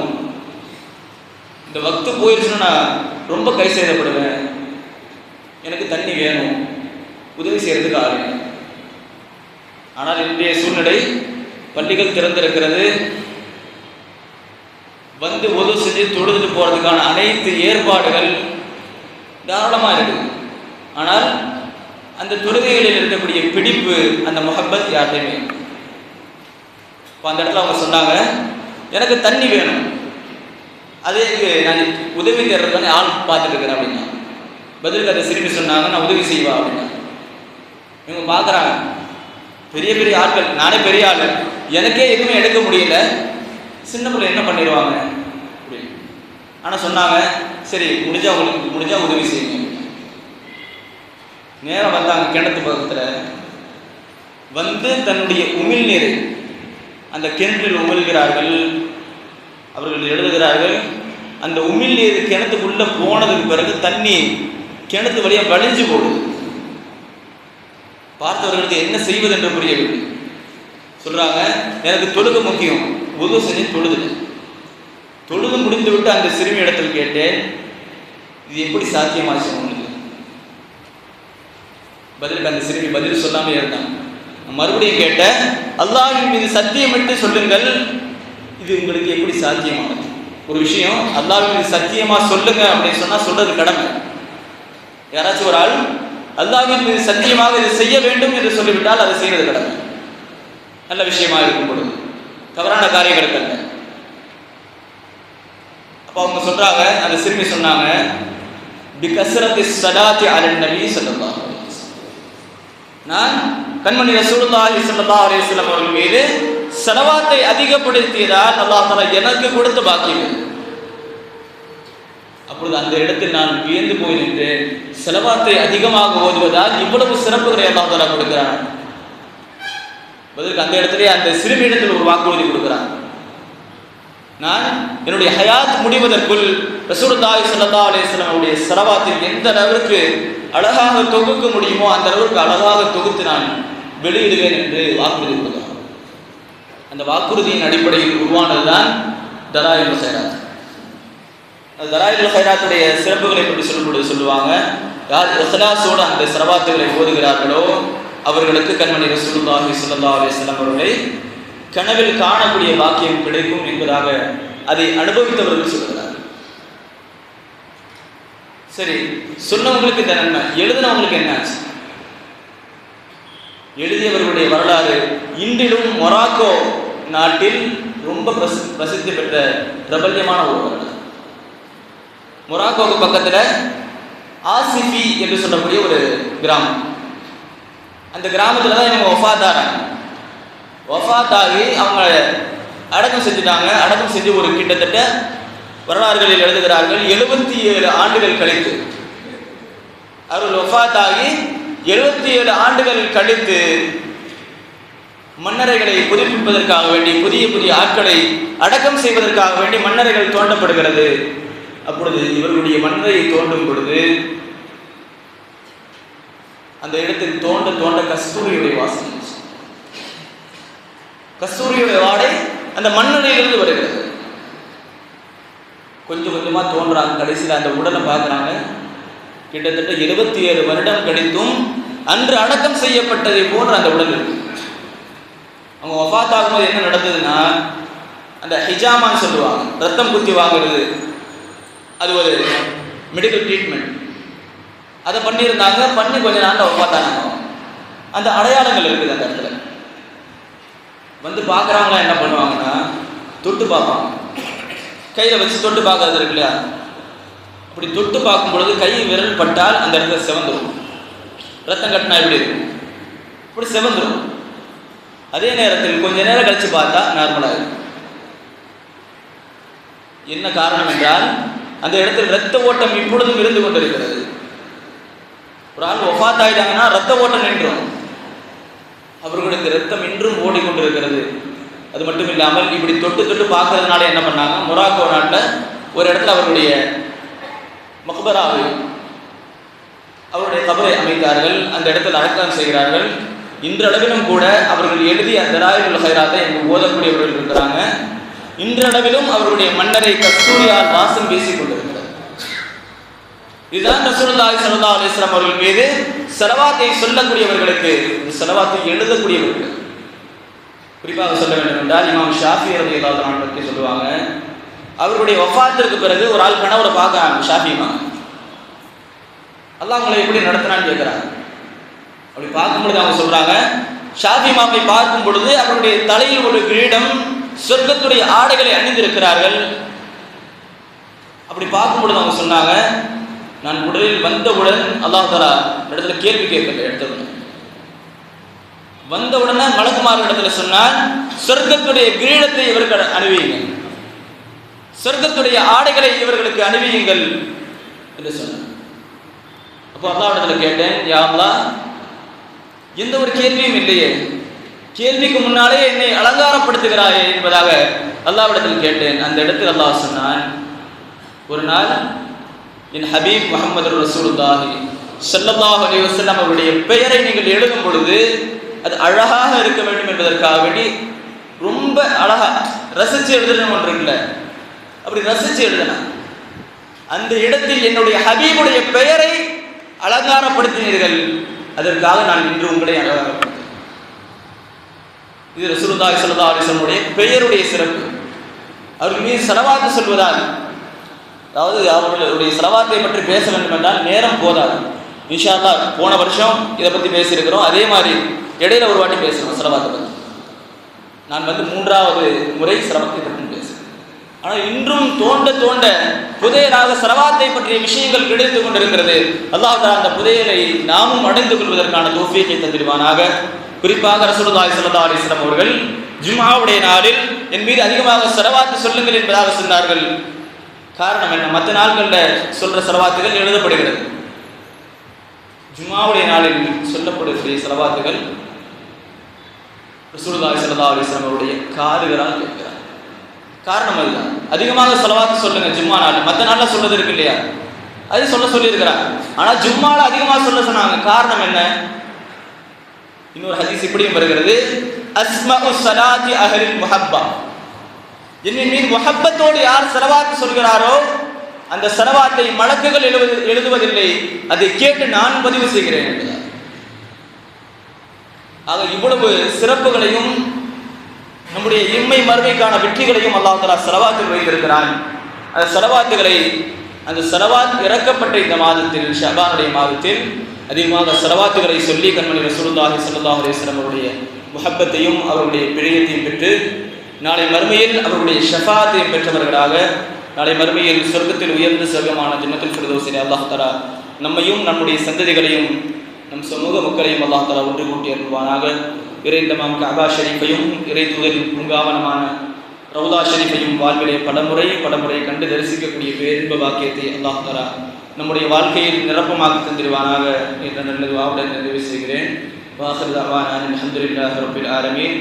இந்த வக்து போயிடுச்சுன்னா நான் ரொம்ப கை சேதப்படுவேன், எனக்கு தண்ணி வேணும், உதவி செய்யறதுக்கு ஆள். ஆனால் இன்றைய சூழ்நிலை, பள்ளிகள் திறந்திருக்கிறது, வந்து உது செஞ்சு தொழுதுட்டு போகிறதுக்கான அனைத்து ஏற்பாடுகள் தாராளமாக இருக்குது. ஆனால் அந்த தொழுகைகளில் இருக்கக்கூடிய பிடிப்பு, அந்த முஹப்பத் யார்ட்டையுமே. இப்போ அந்த இடத்துல அவங்க சொன்னாங்க, எனக்கு தண்ணி வேணும், அதே நான் உதவி தேடுறதுக்கான ஆள் பார்த்துட்டு இருக்கிறேன் அப்படின்னா. பதிலுக்கு அதை சிறுமி சொன்னாங்க, நான் உதவி செய்வா அப்படின்னா. இவங்க பார்க்குறாங்க, பெரிய பெரிய ஆட்கள், நானே பெரிய ஆள், எனக்கே எதுவுமே எடுக்க முடியல, சின்ன பிள்ளை என்ன பண்ணிடுவாங்க அப்படின்னு. ஆனால் சொன்னாங்க, சரி உங்களுக்கு முடிஞ்சா உதவி செய்யுங்க. நேரம் வந்தாங்க கிணத்து பக்கத்தில் வந்து தன்னுடைய உமிழ் நீரை அந்த கிணற்றில் உமிழ்கிறார்கள். அவர்கள் எழுதுகிறார்கள், அந்த உமிழ் நீர் கிணத்துக்குள்ளே போனதுக்கு பிறகு தண்ணி கிணத்து வழியாக வலிஞ்சு போடுது. பார்த்தவர்களுக்கு என்ன செய்வது என்று புரியவில்லை. சொல்றாங்க, எனக்கு தொழுக முக்கியம், உது செஞ்சு தொழுது முடிந்து விட்டு அந்த சிறுமி இடத்தில் கேட்டேன், இது எப்படி சாத்தியமாச்சு உங்களுக்கு? பதிலுக்கு அந்த சிறுமி பதில் சொல்லாம இருந்தாங்க. மறுபடியும் கேட்டேன், அல்லாஹ்வின் மீது சத்தியமிட்டு சொல்லுங்கள், இது உங்களுக்கு எப்படி சாத்தியமானது? ஒரு விஷயம் அல்லாஹ்வின் மீது சத்தியமா சொல்லுங்க அப்படின்னு சொன்னா சொல்றது கடமை. யாராச்சும் ஒரு ஆள் அல்லாஹ்வின் மீது சத்தியமாக இதை செய்ய வேண்டும் என்று சொல்லிவிட்டால் அதை செய்வது கடமை. நல்ல விஷயமா இருக்கும் பொழுது, தவறான காரியங்களுக்கு அல்ல. அப்போ அவங்க சொல்றாங்க, அந்த சிறுமி சொன்னாங்க, பிகஸ்ரத்தி ஸலாத்தி அலன் நபி ஸல்லல்லாஹு அலைஹி வஸல்லம், நான் கண்மணி ரசூலுல்லாஹி ஸல்லல்லாஹு அலைஹி வஸல்லம் அவர்கள் மீது ஸலவாத்தை அதிகப்படுத்தியதால் அல்லாஹ் தஆலா எனக்கு கொடுத்த பாக்கியம். அப்பொழுது அந்த இடத்தில் நான் வியந்து போய் நின்று, ஸலவாத்தை அதிகமாக ஓதுவதால் இவ்வளவு சிறப்புகளை அல்லாஹ் தஆலா கொடுக்கிறான். பதிலுக்கு அந்த இடத்துல அந்த சிறுமி இடத்தில் ஒரு வாக்குறுதி கொடுக்கிறான், நான் என்னுடைய ஹயாத் முடிவதற்குள் ரசூலுல்லாஹி ஸல்லல்லாஹு அலைஹி வஸல்லம் அவருடைய ஸலவாத்தில் எந்த அளவிற்கு அழகாக தொகுக்க முடியுமோ அந்த அளவுக்கு அழகாக தொகுத்து நான் வெளியிடுவேன் என்று வாக்குறுதி கொடுக்கிறான். அந்த வாக்குறுதியின் அடிப்படையில் உருவானதுதான் தலாயிலுல் ஹைராத். தலாயிலுல் ஹைராத்துடைய சிறப்புகளை பற்றி சொல்லும்போது சொல்லுவாங்க, யார் இஹ்லாஸோடு அந்த ஸலவாத்துகளை ஓதுகிறார்களோ அவர்களுக்கு கண்மணி ரசூலுல்லாஹி ஸல்லல்லாஹு அலைஹி வஸல்லம் அவர்களை கனவில் காணக்கூடிய வாக்கியம் கிடைக்கும் என்பதாக அதை அனுபவித்தவர்கள் சொல்கிறார்கள். சரி, சொன்னவங்களுக்கு இந்த நன்மை, எழுதினவங்களுக்கு என்ன ஆச்சு? எழுதியவர்களுடைய வரலாறு இன்றிலும் மொராக்கோ நாட்டில் ரொம்ப பிரசித்தி பெற்ற பிரபல்யமான ஒரு வரலாறு. மொராக்கோவுக்கு பக்கத்தில் ஆசிஃபி என்று சொல்லக்கூடிய ஒரு கிராமம். அந்த கிராமத்தில் தான் இவங்க வஃபாத்தாகி அவங்க அடக்கம் செஞ்சுட்டாங்க. அடக்கம் செஞ்சு ஒரு கிட்டத்தட்ட வரலாறுகளில் எழுதுகிறார்கள் 77 ஆண்டுகள் கழித்து, அவர்கள் வஃபாத்தாகி 77 ஆண்டுகள் கழித்து மன்னரைகளை புதுப்பிப்பதற்காக வேண்டி, புதிய புதிய ஆட்களை அடக்கம் செய்வதற்காக வேண்டி மன்னரைகள் தோண்டப்படுகிறது. அப்பொழுது இவர்களுடைய மன்னரை தோண்டும் பொழுது அந்த இடத்தில் தோண்ட தோண்ட கஸ்தூரியுடைய வாசனை, கஸ்தூரியுடைய வாடை அந்த மண்ணறையிலிருந்து வருகிறது. கொஞ்சம் கொஞ்சமா தோன்றாங்க. கடைசியில் அந்த உடலை பார்க்குறாங்க. கிட்டத்தட்ட 77 வருடம் கழித்தும் அன்று அடக்கம் செய்யப்பட்டதை போன்ற அந்த உடல் இருக்கு. அவங்க வஃபாத் ஆகும்போது என்ன நடந்ததுன்னா, அந்த ஹிஜாமான்னு சொல்லுவாங்க, ரத்தம் குத்தி வாங்குறது, அது ஒரு மெடிக்கல் ட்ரீட்மெண்ட். அதை பண்ணியிருந்தாங்க. பண்ணி கொஞ்ச நாளில் ஒப்பாத்தானாங்க. அந்த அடையாளங்கள் இருக்குது அந்த இடத்துல. வந்து பார்க்குறவங்களாம் என்ன பண்ணுவாங்கன்னா தொட்டு பார்ப்பாங்க. கையில் வச்சு தொட்டு பார்க்கறது இருக்கு இல்லையா? அப்படி தொட்டு பார்க்கும் பொழுது கை விரல் பட்டால் அந்த இடத்துல செவந்துடும். ரத்தம் கட்டினா எப்படி இருக்கும்? இப்படி செவந்துடும். அதே நேரத்தில் கொஞ்ச நேரம் கழிச்சு பார்த்தா நார்மலாக இருக்கும். என்ன காரணம் என்றால் அந்த இடத்தில் இரத்த ஓட்டம் இப்பொழுதும் இருந்து கொண்டிருக்கிறது. ஒரு ஆள் வஃபாத் ஆயிட்டாங்கன்னா இரத்த ஓட்டம் நின்றும். அவர்களுக்கு இரத்தம் இன்றும் ஓடிக்கொண்டிருக்கிறது. அது மட்டும் இல்லாமல் இப்படி தொட்டு தொட்டு பார்க்கறதுனால என்ன பண்ணாங்க, மொராக்கோ நாட்டில் ஒரு இடத்துல அவருடைய மக்பராவை, அவருடைய கபரை அமைத்தார்கள். அந்த இடத்தில் அடக்கம் செய்கிறார்கள். இன்றளவிலும் கூட அவர்கள் எழுதிய தராயிலுல் ஹைராத்தை எங்கள் ஓதக்கூடியவர்கள் இருக்கிறாங்க. இன்றளவிலும் அவருடைய மன்னரை கஸ்தூரியால் வாசம் வீசிக் கொண்டிருக்கிறார். இதுதான் ரசூலுல்லாஹி ஸல்லல்லாஹு அலைஹி வஸல்லம் அவர்கள் மீது ஸலவாத்தை சொல்லக்கூடியவர்களுக்கு, ஸலவாத்தை எழுதக்கூடியவர்கள். குறிப்பாக சொல்ல வேண்டும் என்றால் இமாம் ஷாஃபி ரலியல்லாஹு அன்ஹு பற்றி சொல்லுவாங்க. அவருடைய வஃபாத்திற்கு பிறகு ஒரு ஆள் கனவுல பார்க்கறாங்க. ஷாஃபி இமாம் அல்லாஹ் உங்களை எப்படி நடத்தினான்னு கேட்கிறாங்க. அப்படி பார்க்கும்பொழுது அவங்க சொல்றாங்க, ஷாஃபி இமாமை பார்க்கும் பொழுது அவருடைய தலையில் ஒரு கிரீடம், சொர்க்கத்துடைய ஆடைகளை அணிந்திருக்கிறார்கள். அப்படி பார்க்கும் பொழுது அவங்க சொன்னாங்க, நான் உடலில் வந்தவுடன் அல்லாஹ் தஆலா இடத்துல கேள்வி கேட்கல. எடுத்தவுடன் வந்தவுடனே மலக்குமார் இடத்துல சொன்னான், சொர்க்கத்துடைய கிரீடத்தை இவர்கள் அணிவியுங்கள், சொர்க்கத்துடைய ஆடைகளை இவர்களுக்கு அணிவியுங்கள் என்று சொன்னார். அப்போ அல்லாஹ் இடத்துல கேட்டேன், யா அல்லாஹ், எந்த ஒரு கேள்வியும் இல்லையே, கேள்விக்கு முன்னாலே என்னை அலங்காரப்படுத்துகிறாயே என்பதாக அல்லாஹ்விடத்தில் கேட்டேன். அந்த இடத்தில் அல்லாஹ் சொன்னான், ஒரு நாள் என் ஹபீப் முஹம்மது ரசூலுல்லாஹி ஸல்லல்லாஹு அலைஹி வஸல்லம் அவருடைய பெயரை நீங்கள் எழுதும் பொழுது அது அழகாக இருக்க வேண்டும் என்பதற்காக வேண்டி ரொம்ப அழகா ரசிச்சு எழுதணும் ஒன்று இருக்குல்ல, அப்படி ரசிச்சு எழுதினா அந்த இடத்தில் என்னுடைய ஹபீபுடைய பெயரை அலங்காரப்படுத்தினீர்கள், அதற்காக நான் இன்று உங்களை அலங்காரப்படுத்தேன். இது ரசூலுல்லாஹி ஸல்லல்லாஹு அலைஹி வஸல்லம் பெயருடைய சிறப்பு. அவர்கள் மீது ஸலவாத் சொல்வதால், அதாவது அவர்களுடைய ஸலவாத்தை பற்றி பேச வேண்டும் என்றால் நேரம் போதாது. இன்ஷா அல்லாஹ் போன வருஷம் இதை பற்றி பேசியிருக்கிறோம். அதே மாதிரி இடையில ஒரு வாட்டி பேசுகிறோம் ஸலவாத்தை பற்றி. நான் 3வது முறை ஸலவாத்தை பற்றி பேசுகிறேன். ஆனால் இன்றும் தோண்ட தோண்ட புதையலாக ஸலவாத்தை பற்றிய விஷயங்கள் கிடைத்து கொண்டிருக்கிறது. அல்லாஹ் தஆலா அந்த புதையலை நாமும் அடைந்து கொள்வதற்கான தௌஃபீக்கை தந்திடுவானாக. குறிப்பாக ரசூலுல்லாஹி ஸல்லல்லாஹு அலைஹி வஸல்லம் அவர்கள் ஜும்ஆவுடைய நாளில் என் மீது அதிகமாக ஸலவாத் சொல்லுங்கள் என்பதாக சொன்னார்கள். காரணம் என்ன? மற்ற நாட்களில் சொல்ற ஸலவாத்துகள் எழுதப்படுகிறது. ஜும்ஆவுடைய நாளில் சொல்லப்படக்கூடிய ஸலவாத்துகள் ரசூலுல்லாஹி ஸல்லல்லாஹு அலைஹி வஸல்லம் அவருடைய காதுகளால் கேட்கிறார். காரணம் அதுதான். அதிகமாக ஸலவாத் சொல்லுங்க ஜும்ஆ நாள். மற்ற நாளில் சொல்றது இருக்கு இல்லையா, அது சொல்லி இருக்கிறாங்க. ஆனால் ஜும்ஆல அதிகமாக சொல்ல சொன்னாங்க. காரணம் என்ன? இன்னொரு ஹதீஸ் இப்படியும் வருகிறது, அஸ்மஉ ஸலாத்தி அஹ்லில் முஹப்பா, என்னின் மீது முஹப்பத்தோடு யார் ஸலவாத் சொல்கிறாரோ அந்த ஸலவாத்தை மலக்குகள் எழுதுவதில்லை, அதை கேட்டு நான் பதிவு செய்கிறேன் என்பதால். ஆக இவ்வளவு சிறப்புகளையும் நம்முடைய இம்மை மறுமைக்கான வெற்றிகளையும் அல்லாஹ் தஆலா ஸலவாத்தில் வைத்திருக்கிறான். அந்த ஸலவாத்துகளை, அந்த ஸலவாத் இறக்கப்பட்ட இந்த மாதத்தில், ஷஅபானுடைய மாதத்தில் அதிகமாக ஸலவாத்துகளை சொல்லி கண்மணி ரசூலுல்லாஹி ஸல்லல்லாஹு அலைஹி வஸல்லம் அவருடைய முஹப்பத்தையும் அவருடைய பிரியத்தையும் பெற்று நாளை மறுமையில் அவருடைய ஷஃபாஅத்தையும் பெற்றவர்களாக நாளை மறுமையில் சொர்க்கத்தில் உயர்ந்த சொர்க்கமான ஜன்னத்துல் ஃபிர்தௌஸிலே அல்லாஹ் தஆலா நம்மையும் நம்முடைய சந்ததிகளையும் நம் சமூக மக்களையும் அல்லாஹ் தஆலா ஒன்று கூட்டி அருள்வானாக. இறைந்தமாம் கஅபா ஷரீஃபையும் இறை தூதரின் பூங்காவனமான ரவுதா ஷரீஃபையும் வாழ்விலே பலமுறை கண்டு தரிசிக்கக்கூடிய பேரின்ப பாக்கியத்தை அல்லாஹ் தஆலா நம்முடைய வாழ்க்கையில் நிரப்பமாக்கி தந்திருவானாக என்ற நல்ல துஆவுடன் நிறைவு செய்கிறேன். வாஹிரு தஅவானா அல்ஹம்துலில்லாஹி ரப்பில் ஆலமீன்.